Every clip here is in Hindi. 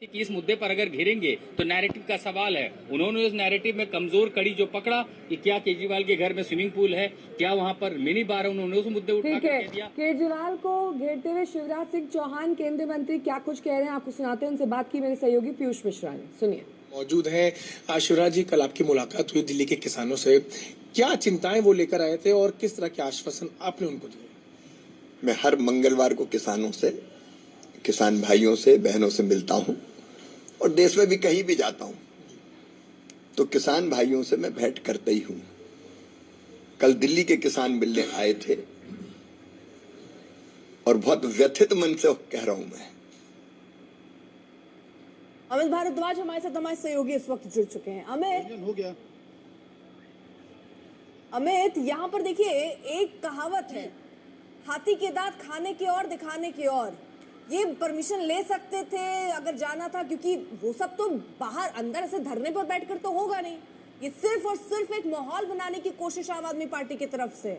कि इस मुद्दे पर अगर घिरेंगे तो नैरेटिव का सवाल है। उन्होंने उस नैरेटिव में कमजोर कड़ी जो पकड़ा कि क्या केजरीवाल के घर में स्विमिंग पूल है, क्या वहां पर मिनी बार है, उन्होंने उस मुद्दे उठा कर कह दिया। केजरीवाल को घेरते हुए शिवराज सिंह चौहान केंद्रीय मंत्री क्या कुछ कह रहे हैं आपको सुनाते हैं। उनसे बात की मेरे सहयोगी पीयूष मिश्रा ने, सुनिए। मौजूद हैं शिवराज जी, कल आपकी मुलाकात हुई दिल्ली के किसानों से, क्या चिंताएं वो लेकर आए थे और किस तरह के आश्वासन आपने उनको दिए? मैं हर मंगलवार को किसानों से, किसान भाइयों से, बहनों से मिलता हूं और देश में भी कहीं भी जाता हूं तो किसान भाइयों से मैं भेंट करता ही हूं। कल दिल्ली के किसान मिलने आए थे और बहुत व्यथित मन से कह रहा हूं मैं। अमित भारद्वाज हमारे साथ, हमारे सहयोगी इस वक्त जुड़ चुके हैं। अमित हो गया। अमित, यहाँ पर देखिए एक कहावत है, हाथी के दांत खाने के और दिखाने के और। ये परमिशन ले सकते थे अगर जाना था, क्योंकि वो सब तो बाहर अंदर ऐसे धरने पर बैठकर तो होगा नहीं। ये सिर्फ और सिर्फ एक माहौल बनाने की कोशिश आम आदमी पार्टी की तरफ से।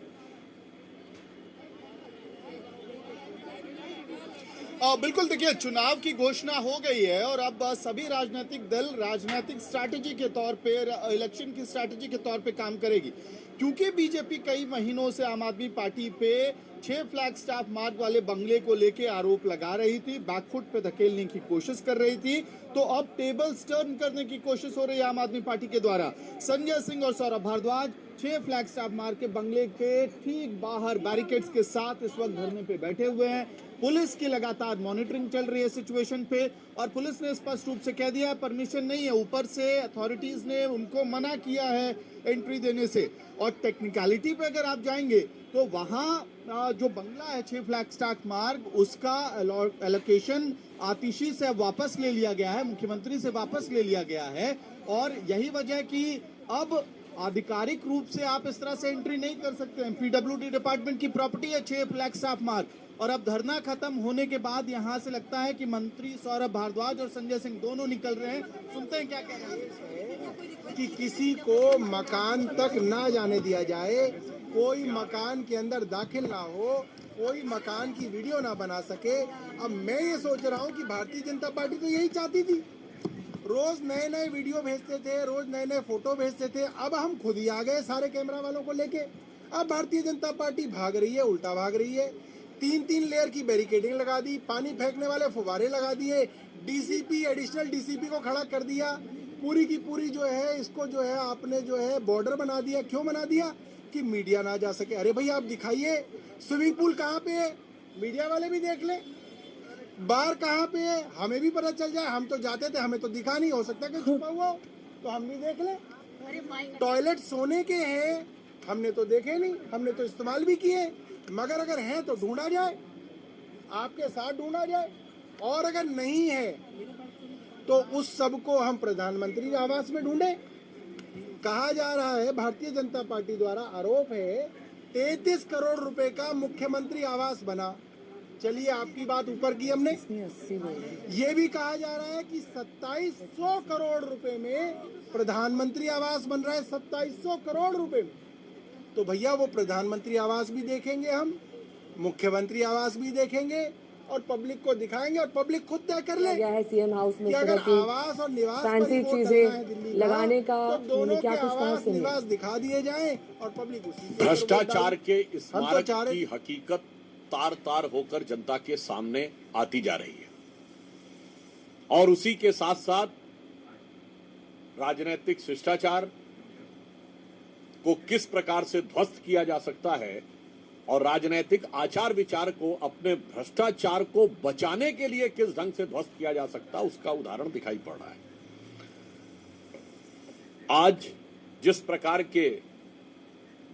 बिल्कुल, देखिए चुनाव की घोषणा हो गई है और अब सभी राजनीतिक दल राजनीतिक स्ट्रैटेजी के तौर पे, इलेक्शन की स्ट्रैटेजी के तौर पे काम करेगी, क्योंकि बीजेपी कई महीनों से आम आदमी पार्टी पे 6 फ्लैग स्टाफ मार्ग वाले बंगले को लेके आरोप लगा रही थी, बैकफुट पे धकेलने की कोशिश कर रही थी। तो अब टेबल्स टर्न करने की कोशिश हो रही है आम आदमी पार्टी के द्वारा। संजय सिंह और सौरभ भारद्वाज 6 फ्लैग स्टाफ मार्ग के बंगले के ठीक बाहर बैरिकेड्स के साथ इस वक्त धरने पे बैठे हुए हैं। पुलिस की लगातार मॉनिटरिंग चल रही है सिचुएशन पे और पुलिस ने स्पष्ट रूप से कह दिया है परमिशन नहीं है, ऊपर से अथॉरिटीज ने उनको मना किया है एंट्री देने से। और टेक्निकलिटी पे अगर आप जाएंगे तो वहां जो बंगला है 6 फ्लैग स्टाफ मार्ग, उसका एलोकेशन आतिशी से वापस ले लिया गया है, मुख्यमंत्री से वापस ले लिया गया है। और यही वजह कि अब आधिकारिक रूप से आप इस तरह से एंट्री नहीं कर सकते हैं। पीडब्ल्यूडी डिपार्टमेंट की प्रॉपर्टी है 6 फ्लैग स्टाफ मार्ग। और अब धरना खत्म होने के बाद यहाँ से लगता है कि मंत्री सौरभ भारद्वाज और संजय सिंह दोनों निकल रहे हैं। सुनते हैं क्या कह रहे हैं। कि किसी को मकान तक ना जाने दिया जाए, कोई मकान के अंदर दाखिल ना हो, कोई मकान की वीडियो ना बना सके। अब मैं ये सोच रहा हूँ कि भारतीय जनता पार्टी तो यही चाहती थी, रोज नए नए वीडियो भेजते थे, रोज नए नए फोटो भेजते थे। अब हम खुद ही आ गए सारे कैमरा वालों को लेके। अब भारतीय जनता पार्टी भाग रही है, उल्टा भाग रही है। 3-3 लेयर की बैरिकेडिंग लगा दी, पानी फेंकने वाले फुवारे लगा दिए, डीसीपी एडिशनल डीसीपी को खड़ा कर दिया। पूरी की पूरी जो है इसको जो है आपने जो है बॉर्डर बना दिया। क्यों बना दिया? कि मीडिया ना जा सके। अरे भाई आप दिखाइए स्विमिंग पूल कहाँ पे है, मीडिया वाले भी देख ले। बार कहाँ पे है, हमें भी पता चल जाए। हम तो जाते थे, हमें तो दिखा नहीं, हो सकता कि छुपा हुआ हो तो हम भी देख ले। टॉयलेट सोने के हैं, हमने तो देखे नहीं, हमने तो इस्तेमाल भी किए, मगर अगर है तो ढूंढा जाए, आपके साथ ढूंढा जाए। और अगर नहीं है तो उस सब को हम प्रधानमंत्री आवास में ढूंढे। कहा जा रहा है, भारतीय जनता पार्टी द्वारा आरोप है 33 करोड़ रुपए का मुख्यमंत्री आवास बना। चलिए आपकी बात ऊपर की हमने, ये भी कहा जा रहा है कि 2700 करोड़ रुपए में प्रधानमंत्री आवास बन रहा है, 2700 करोड़ रुपए में। तो भैया वो प्रधानमंत्री आवास भी देखेंगे हम, मुख्यमंत्री आवास भी देखेंगे और पब्लिक को दिखाएंगे और पब्लिक खुद तय कर ले गया है सीएम हाउस में अगर आवास और निवास फैंसी चीजें लगाने का, तो दोनों क्या के कुछ कहा आवास निवास दिखा दिए जाएं और पब्लिक उसी भ्रष्टाचार के हम स्मारक की हकीकत तार तार होकर जनता के सामने आती जा रही है और उसी के साथ साथ राजनीतिक शिष्टाचार को किस प्रकार से ध्वस्त किया जा सकता है और राजनीतिक आचार विचार को, अपने भ्रष्टाचार को बचाने के लिए किस ढंग से ध्वस्त किया जा सकता है, उसका उदाहरण दिखाई पड़ रहा है। आज जिस प्रकार के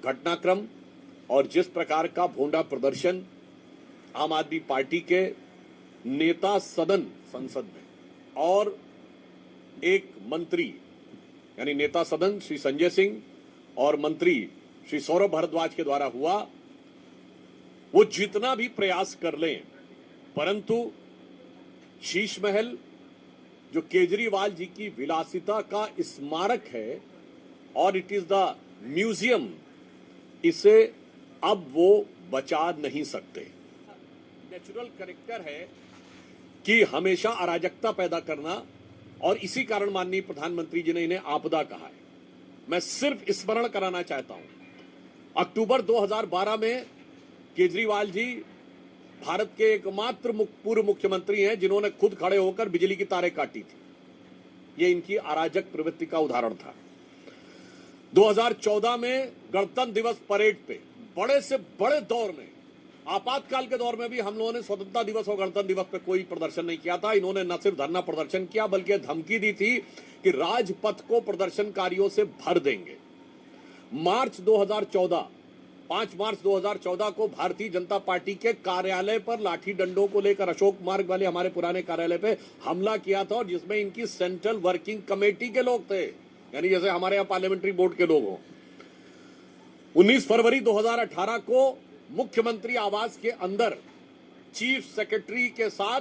घटनाक्रम और जिस प्रकार का भोंडा प्रदर्शन आम आदमी पार्टी के नेता सदन संसद में और एक मंत्री यानी नेता सदन श्री संजय सिंह और मंत्री श्री सौरभ भारद्वाज के द्वारा हुआ, वो जितना भी प्रयास कर लें, परंतु शीश महल जो केजरीवाल जी की विलासिता का स्मारक है और इट इज द म्यूजियम, इसे अब वो बचा नहीं सकते। नेचुरल करेक्टर है कि हमेशा अराजकता पैदा करना, और इसी कारण माननीय प्रधानमंत्री जी ने इन्हें आपदा कहा है। मैं सिर्फ स्मरण कराना चाहता हूं, अक्टूबर 2012 में केजरीवाल जी भारत के एकमात्र पूर्व मुख्यमंत्री हैं जिन्होंने खुद खड़े होकर बिजली की तारें काटी थी। यह इनकी अराजक प्रवृत्ति का उदाहरण था। 2014 में गणतंत्र दिवस परेड पे बड़े से बड़े दौर में, आपातकाल के दौर में भी हम लोगों ने स्वतंत्रता दिवस और गणतंत्र दिवस पे कोई प्रदर्शन नहीं किया था। इन्होंने न सिर्फ धरना प्रदर्शन किया बल्कि धमकी दी थी कि राजपथ को प्रदर्शनकारियों से भर देंगे। 5 मार्च 2014 को भारतीय जनता पार्टी के कार्यालय पर लाठी डंडों को लेकर अशोक मार्ग वाले हमारे पुराने कार्यालय पे हमला किया था, और जिसमें इनकी सेंट्रल वर्किंग कमेटी के लोग थे, यानी जैसे हमारे यहाँ पार्लियामेंट्री बोर्ड के लोग हों। 19 फरवरी 2018 को मुख्यमंत्री आवास के अंदर चीफ सेक्रेटरी के साथ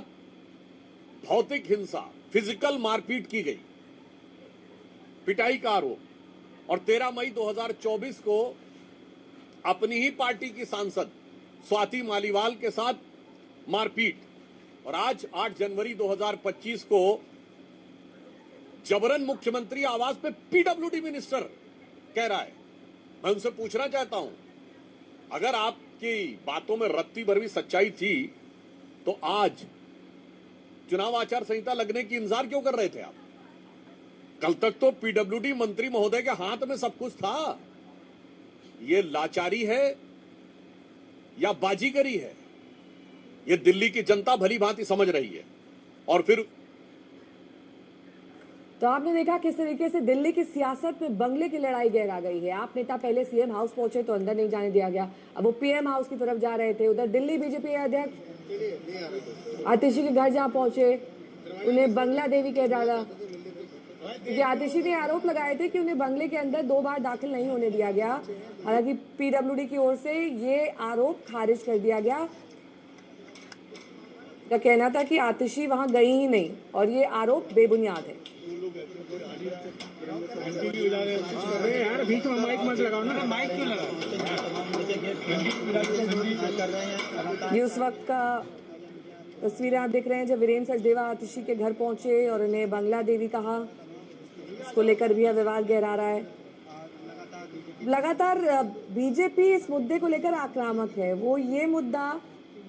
भौतिक हिंसा, फिजिकल मारपीट की गई, पिटाई का आरोप, और 13 मई 2024 को अपनी ही पार्टी की सांसद स्वाति मालीवाल के साथ मारपीट, और आज 8 जनवरी 2025 को जबरन मुख्यमंत्री आवास पे पीडब्ल्यूडी मिनिस्टर कह रहा है। मैं उनसे पूछना चाहता हूं, अगर आपकी बातों में रत्ती भर भी सच्चाई थी तो आज चुनाव आचार संहिता लगने की इंतजार क्यों कर रहे थे आप? कल तक तो पीडब्ल्यूडी मंत्री महोदय के हाथ में सब कुछ था। ये लाचारी है या बाजीगरी है, ये दिल्ली की जनता भली भांति समझ रही है। और फिर तो आपने देखा किस तरीके से दिल्ली की सियासत में बंगले की लड़ाई गहरा गई है। आप नेता पहले सीएम हाउस पहुंचे तो अंदर नहीं जाने दिया गया, अब वो पीएम हाउस की तरफ जा रहे थे। उधर दिल्ली बीजेपी अध्यक्ष आतिशी के घर जहां पहुंचे उन्हें बंगला देवी कह डाला, क्योंकि आतिशी ने आरोप लगाए थे कि उन्हें बंगले के अंदर 2 बार दाखिल नहीं होने दिया गया। हालांकि पीडब्ल्यूडी की ओर से ये आरोप खारिज कर दिया गया। का कहना था कि आतिशी वहां गई ही नहीं और ये आरोप बेबुनियाद है। यार बीच में माइक मत लगाओ ना, माइक क्यों लगाओ? ये उस वक्त का तस्वीरें आप देख रहे हैं जब वीरेंद्र सचदेवा आतिशी के घर पहुंचे और उन्हें बंगला देवी कहा। इसको लेकर भी विवाद गहरा रहा है। लगातार बीजेपी इस मुद्दे को लेकर आक्रामक है। वो ये मुद्दा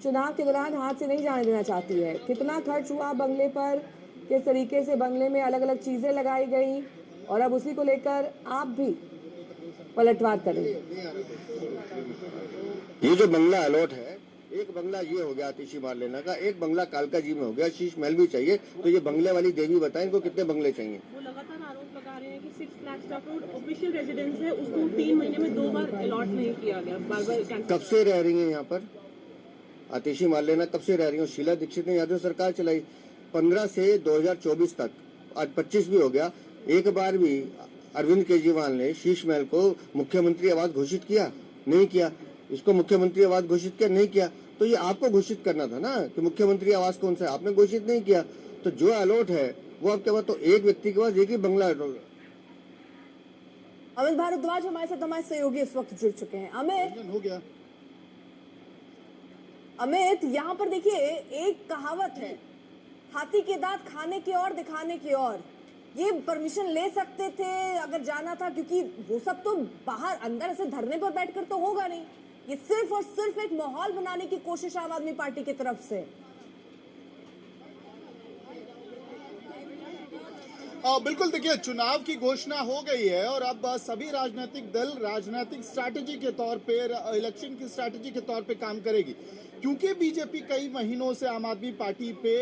चुनाव के दौरान हाथ से नहीं जाने देना चाहती है। कितना खर्च हुआ बंगले पर, किस तरीके से बंगले में अलग अलग चीजें लगाई गई, और अब उसी को लेकर आप भी पलटवार करें। ये जो बंगला अलॉट है, एक बंगला ये हो गया आतिशी मारलेना का, एक बंगला कालका जी में हो गया, शीश महल भी चाहिए। तो ये बंगले वाली देवी बताएं इनको कितने बंगले चाहिए? वो लगातार आरोप लगा रहे हैं कि 6 फ्लैगस्टाफ रोड ऑफिशियल रेजिडेंस है, उसको 3 महीने में 2 बार अलॉट नहीं किया गया, बार-बार। कब से रह रही है यहाँ पर आतिशी मारलेना? कब से रह रही है? शीला दीक्षित ने यादव सरकार चलाई 15 से 2024 तक, आज 25 भी हो गया। एक बार भी अरविंद केजरीवाल ने शीश महल को मुख्यमंत्री आवास घोषित किया? नहीं किया। इसको मुख्यमंत्री आवास घोषित किया? नहीं किया। तो ये आपको घोषित करना था ना कि मुख्यमंत्री आवास कौन सा है, आपने घोषित नहीं किया। तो जो अलॉट है वो आपके पास, तो एक व्यक्ति के पास एक ही बंगला। अमित भारद्वाज हमारे साथ हमारे सहयोगी इस वक्त जुड़ चुके हैं। हो गया। अमित, यहाँ पर देखिए एक कहावत है, हाथी के दांत खाने के और दिखाने के और। ये परमिशन ले सकते थे अगर जाना था, क्योंकि वो सब तो बाहर अंदर ऐसे धरने पर बैठकर तो होगा नहीं। ये सिर्फ और सिर्फ एक माहौल बनाने की कोशिश आम आदमी पार्टी की तरफ से। बिल्कुल, देखिए चुनाव की घोषणा हो गई है और अब सभी राजनीतिक दल राजनीतिक स्ट्रैटेजी के तौर पे, इलेक्शन की स्ट्रैटेजी के तौर पे काम करेगी। क्योंकि बीजेपी कई महीनों से आम आदमी पार्टी पे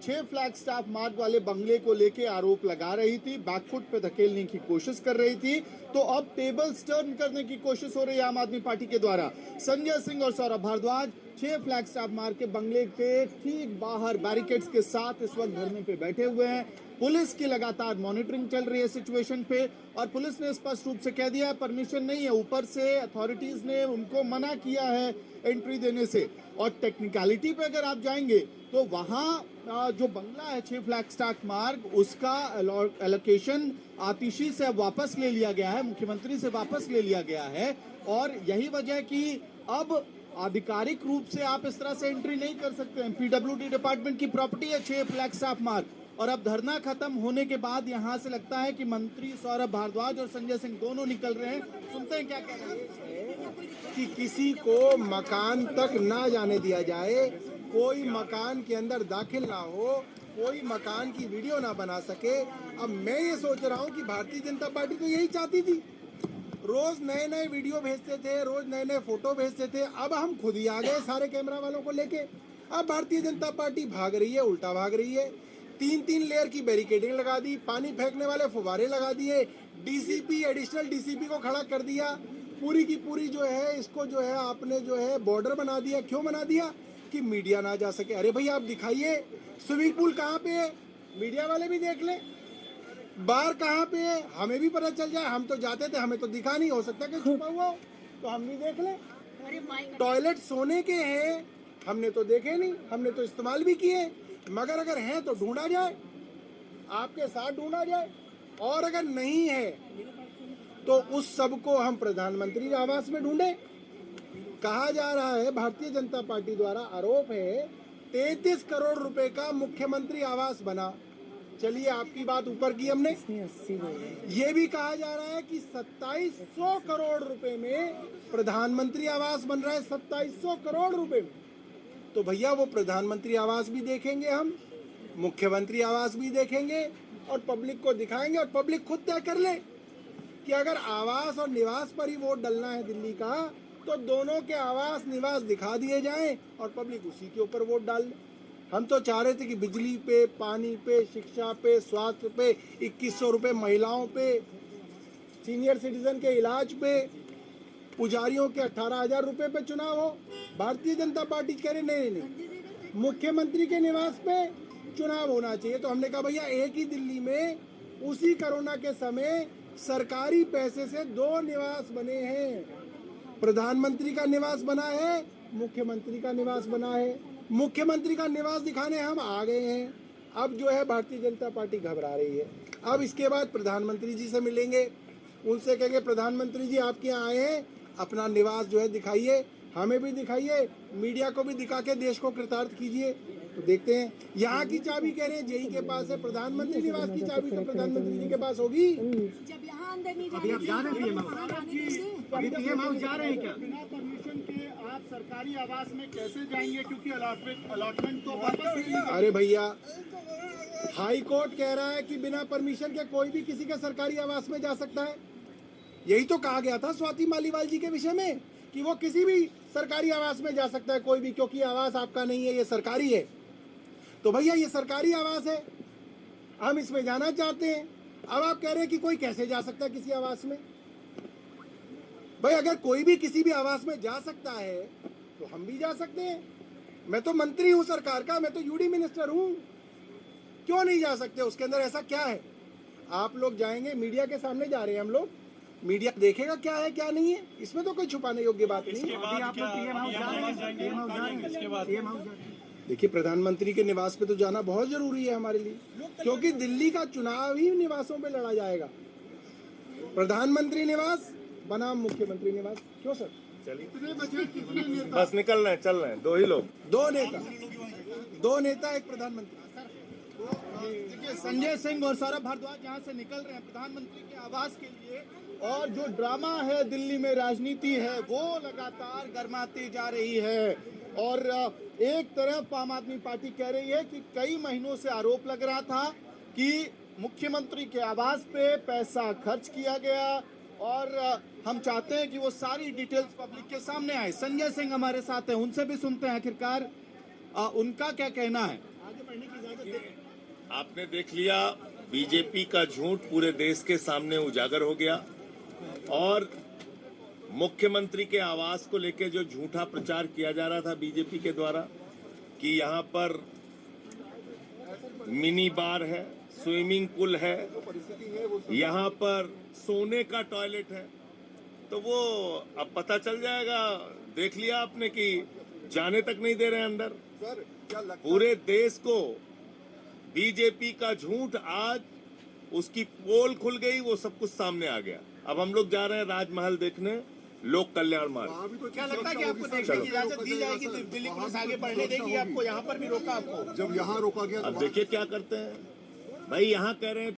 6 फ्लैग स्टाफ मार्ग वाले बंगले को लेके आरोप लगा रही थी, बैकफुट पे धकेलने की कोशिश कर रही थी, तो अब टेबल्स टर्न करने की कोशिश हो रही है आम आदमी पार्टी के द्वारा। संजय सिंह और सौरभ भारद्वाज 6 फ्लैग स्टाफ मार्ग के बंगले के ठीक बाहर बैरिकेड्स के साथ इस वक्त धरने पे बैठे हुए हैं। पुलिस की लगातार मॉनिटरिंग चल रही है सिचुएशन पे, और पुलिस ने स्पष्ट रूप से कह दिया है परमिशन नहीं है, ऊपर से अथॉरिटीज ने उनको मना किया है एंट्री देने से। और टेक्निकलिटी पे अगर आप जाएंगे तो वहां जो बंगला है 6 फ्लैग स्टाफ मार्ग, उसका एलोकेशन आतिशी से वापस ले लिया गया है, मुख्यमंत्री से वापस ले लिया गया है। और यही वजह कि अब आधिकारिक रूप से आप इस तरह से एंट्री नहीं कर सकते हैं। पीडब्ल्यूडी डिपार्टमेंट की प्रॉपर्टी है 6 फ्लैग स्टॉप मार्क, और अब धरना खत्म होने के बाद यहाँ से लगता है कि मंत्री सौरभ भारद्वाज और संजय सिंह दोनों निकल रहे हैं। सुनते हैं क्या कह रहे हैं। कि किसी को मकान तक ना जाने दिया जाए, कोई मकान के अंदर दाखिल ना हो, कोई मकान की वीडियो ना बना सके। अब मैं ये सोच रहा हूँ कि भारतीय जनता पार्टी तो यही चाहती थी, रोज नए नए वीडियो भेजते थे, रोज नए नए फोटो भेजते थे। अब हम खुद ही आ गए सारे कैमरा वालों को लेके। अब भारतीय जनता पार्टी भाग रही है, उल्टा भाग रही है। 3-3 लेयर की बैरिकेडिंग लगा दी, पानी फेंकने वाले फुवारे लगा दिए, डीसीपी एडिशनल डीसीपी को खड़ा कर दिया। पूरी की पूरी जो है इसको जो है आपने जो है बॉर्डर बना दिया। क्यों बना दिया? कि मीडिया ना जा सके। अरे भाई आप दिखाइए स्विमिंग पूल कहाँ पे है, मीडिया वाले भी देख लें। बार कहाँ पे है, हमें भी पता चल जाए। हम तो जाते थे, हमें तो दिखा नहीं, हो सकता कि छुपा हुआ हो तो हम भी देख लें। टॉयलेट सोने के हैं, हमने तो देखे नहीं, हमने तो इस्तेमाल भी किए, मगर अगर हैं तो ढूंढा जाए, आपके साथ ढूंढा जाए। और अगर नहीं है तो उस सब को हम प्रधानमंत्री आवास में ढूंढे। कहा जा रहा है, भारतीय जनता पार्टी द्वारा आरोप है 33 करोड़ रुपए का मुख्यमंत्री आवास बना। चलिए आपकी बात ऊपर की हमने, ये भी कहा जा रहा है कि 2700 करोड़ रुपए में प्रधानमंत्री आवास बन रहा है। 2700 करोड़ रुपए में तो भैया वो प्रधानमंत्री आवास भी देखेंगे हम, मुख्यमंत्री आवास भी देखेंगे और पब्लिक को दिखाएंगे। और पब्लिक खुद तय कर ले कि अगर आवास और निवास पर ही वोट डलना है दिल्ली का, तो दोनों के आवास निवास दिखा दिए जाएं और पब्लिक उसी के ऊपर वोट डाल दे। हम तो चाह रहे थे कि बिजली पे, पानी पे, शिक्षा पे, स्वास्थ्य पे, 2100 रुपये महिलाओं पे, सीनियर सिटीजन के इलाज पे, पुजारियों के 18,000 रुपये पे चुनाव हो। भारतीय जनता पार्टी कह रही नहीं, मुख्यमंत्री के निवास पे चुनाव होना चाहिए। तो हमने कहा भैया एक ही दिल्ली में उसी कोरोना के समय सरकारी पैसे से 2 निवास बने हैं। प्रधानमंत्री का निवास बना है, मुख्यमंत्री का निवास बना है। मुख्यमंत्री का निवास दिखाने हम आ गए हैं। अब जो है भारतीय जनता पार्टी घबरा रही है। अब इसके बाद प्रधानमंत्री जी से मिलेंगे, उनसे कहेंगे प्रधानमंत्री जी आपके यहाँ आए हैं, अपना निवास जो है दिखाइए, हमें भी दिखाइए, मीडिया को भी दिखा के देश को कृतार्थ कीजिए। तो देखते हैं, यहाँ की चाबी कह रहे हैं जेई के पास है, प्रधानमंत्री निवास की चाबी तो प्रधानमंत्री जी के पास होगी। जब यहाँ अंदर नहीं अभी आप जा रहे हैं अभी पीएम हाउस जा रहे हैं क्या? बिना परमिशन के आप सरकारी आवास में कैसे जाएंगे, क्योंकि अलॉटमेंट तो वापस नहीं। अरे भैया हाई कोर्ट कह रहा है कि बिना परमिशन के कोई भी किसी के सरकारी आवास में जा सकता है। यही तो कहा गया था स्वाति मालीवाल जी के विषय में कि वो किसी भी सरकारी आवास में जा सकता है कोई भी, क्योंकि आवास आपका नहीं है, ये सरकारी है। तो भैया ये सरकारी आवास है, हम इसमें जाना चाहते हैं। अब आप कह रहे हैं कि कोई कैसे जा सकता है किसी आवास में। भाई अगर कोई भी किसी भी आवास में जा सकता है तो हम भी जा सकते हैं। मैं तो मंत्री हूं सरकार का, मैं तो यूडी मिनिस्टर हूं, क्यों नहीं जा सकते? उसके अंदर ऐसा क्या है? आप लोग जाएंगे, मीडिया के सामने जा रहे हैं हम लोग, मीडिया देखेगा क्या है क्या नहीं है, इसमें तो कोई छुपाने योग्य बात नहीं। अभी आप लोग पीएम हाउस जा रहे हैं, पीएम हाउस जा रहे हैं, पीएम हाउस जा रहे हैं। देखिए प्रधानमंत्री के निवास पे तो जाना बहुत जरूरी है हमारे लिए, क्योंकि दिल्ली का चुनाव ही निवासों पे लड़ा जाएगा। प्रधानमंत्री निवास बनाम मुख्यमंत्री निवास। क्यों सर? बस निकल रहे हैं, चल रहे हैं, 2 ही लोग, 2 नेता, एक प्रधानमंत्री। देखिए संजय सिंह और सौरभ भारद्वाज यहाँ से निकल रहे हैं प्रधानमंत्री के आवास के लिए, और जो ड्रामा है दिल्ली में, राजनीति है, वो लगातार गर्माती जा रही है। और एक तरफ आम आदमी पार्टी कह रही है कि कई महीनों से आरोप लग रहा था कि मुख्यमंत्री के आवास पे पैसा खर्च किया गया, और हम चाहते हैं कि वो सारी डिटेल्स पब्लिक के सामने आए। संजय सिंह हमारे साथ हैं, उनसे भी सुनते हैं आखिरकार उनका क्या कहना है। आपने देख लिया, बीजेपी का झूठ पूरे देश के सामने उजागर हो गया, और मुख्यमंत्री के आवास को लेकर जो झूठा प्रचार किया जा रहा था बीजेपी के द्वारा कि यहाँ पर मिनी बार है, स्विमिंग पूल है, यहाँ पर सोने का टॉयलेट है, तो वो अब पता चल जाएगा। देख लिया आपने कि जाने तक नहीं दे रहे हैं अंदर। सर क्या लगता पूरे देश को बीजेपी का झूठ आज उसकी पोल खुल गई, वो सब कुछ सामने आ गया। अब हम लोग जा रहे हैं राजमहल देखने, लोक कल्याण मार्ग। क्या लगता है कि आपको देखने की इजाजत दी जाएगी तो दिल्ली पुलिस आगे बढ़ने देगी आपको? यहाँ पर भी रोका आपको? जब यहाँ रोका गया अब देखिए क्या करते हैं भाई। यहाँ कह रहे हैं